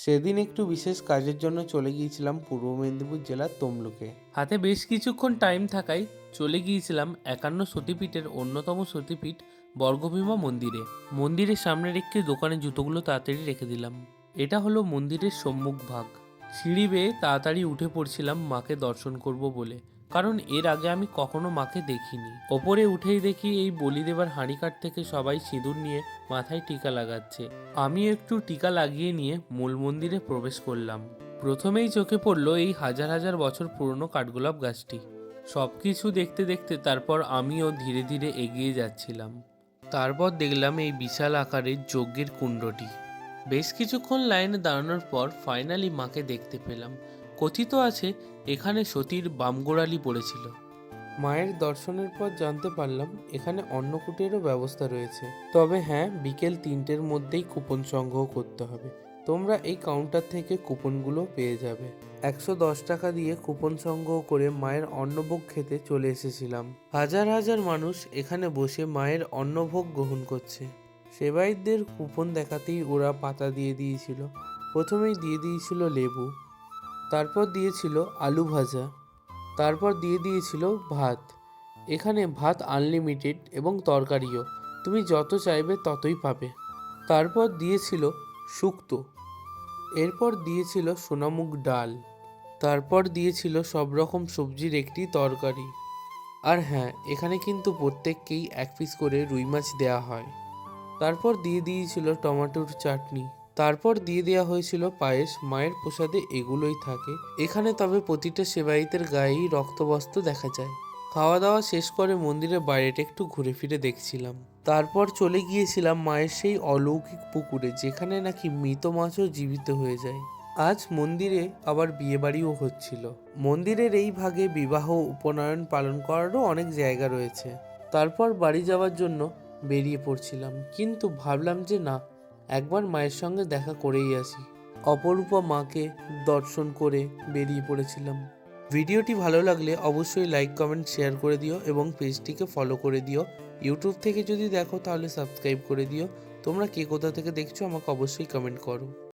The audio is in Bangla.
সেদিন একটু বিশেষ কাজের জন্য চলে গিয়েছিলাম পূর্ব মেদিনীপুর জেলার তমলুকে। হাতে বেশ কিছুক্ষণ টাইম থাকায় চলে গিয়েছিলাম ৫১ সতীপীঠের অন্যতম সতীপীঠ বর্গভীমা মন্দিরে। মন্দিরের সামনের একটি দোকানে জুতোগুলো তাড়াতাড়ি রেখে দিলাম। এটা হলো মন্দিরের সম্মুখ ভাগ। সিঁড়ি বেয়ে তাড়াতাড়ি উঠে পড়ছিলাম মাকে দর্শন করব বলে, কারণ এর আগে আমি কখনো মাকে দেখিনি। ওপরে উঠেই দেখি এই বলি দেবার হাঁড়িকাঠ থেকে সবাই সিঁদুর নিয়ে মাথায় টিকা লাগাচ্ছে। আমি একটু টিকা লাগিয়ে নিয়ে মূল মন্দিরে প্রবেশ করলাম। প্রথমেই চোখে পড়ল এই হাজার হাজার বছর পুরনো কাঠগোলাপ গাছটি। সব কিছু দেখতে দেখতে তারপর আমিও ধীরে ধীরে এগিয়ে যাচ্ছিলাম। তারপর দেখলাম এই বিশাল আকারের যজ্ঞের কুণ্ডটি। বেশ কিছুক্ষণ লাইনে দাঁড়ানোর পর ফাইনালি মাকে দেখতে পেলাম। কথিত আছে এখানে সতীর বামগোড়ালি পড়েছিল। মায়ের দর্শনের পর জানতে পারলাম এখানে অন্নকূটেরও ব্যবস্থা রয়েছে। তবে হ্যাঁ, বিকেল ৩টের মধ্যেই কুপন সংগ্রহ করতে হবে। তোমরা এই কাউন্টার থেকে কুপনগুলো পেয়ে যাবে। ১১০ টাকা দিয়ে কুপন সংগ্রহ করে মায়ের অন্নভোগ খেতে চলে এসেছিলাম। হাজার হাজার মানুষ এখানে বসে মায়ের অন্নভোগ গ্রহণ করছে। সেবায়িতদের কুপন দেখাতেই ওরা পাতা দিয়ে দিয়েছিল। প্রথমেই দিয়ে দিয়েছিল লেবু, তারপর দিয়েছিল আলু ভাজা, তারপর দিয়ে দিয়েছিল ভাত। এখানে ভাত আনলিমিটেড এবং তরকারিও, তুমি যত চাইবে ততই পাবে। তারপর দিয়েছিল শুক্তো, এরপর দিয়েছিল সোনামুগ ডাল, তারপর দিয়েছিল সব রকম সবজির একটি তরকারি। আর হ্যাঁ, এখানে কিন্তু প্রত্যেককেই ১ পিস করে রুই মাছ দেওয়া হয়। তারপর দিয়ে দিয়েছিল টমেটোর চাটনি, তারপর দিয়ে দেওয়া হয়েছিল পায়েস। মায়ের প্রসাদে এগুলোই থাকে এখানে। তবে প্রতিটা সেবায়িতের গায়েই রক্তবস্ত্র দেখা যায়। খাওয়া দাওয়া শেষ করে মন্দিরের বাইরেটা একটু ঘুরে ফিরে দেখছিলাম। তারপর চলে গিয়েছিলাম মায়ের সেই অলৌকিক পুকুরে, যেখানে নাকি মৃত মাছও জীবিত হয়ে যায়। আজ মন্দিরে আবার বিয়েবাড়িও হচ্ছিল। মন্দিরের এই ভাগে বিবাহ উপনয়ন পালন করারও অনেক জায়গা রয়েছে। তারপর বাড়ি যাওয়ার জন্য বেরিয়ে পড়ছিলাম, কিন্তু ভাবলাম যে না, একবার মায়ের সঙ্গে দেখা করেই আসি। অপরূপা মাকে দর্শন করে বেরিয়ে পড়েছিলাম। ভিডিওটি ভালো লাগলে অবশ্যই লাইক, কমেন্ট, শেয়ার করে দিও এবং পেজটিকে ফলো করে দিও। ইউটিউব থেকে যদি দেখো তাহলে সাবস্ক্রাইব করে দিও। তোমরা কে কোথা থেকে দেখছো আমাকে অবশ্যই কমেন্ট করো।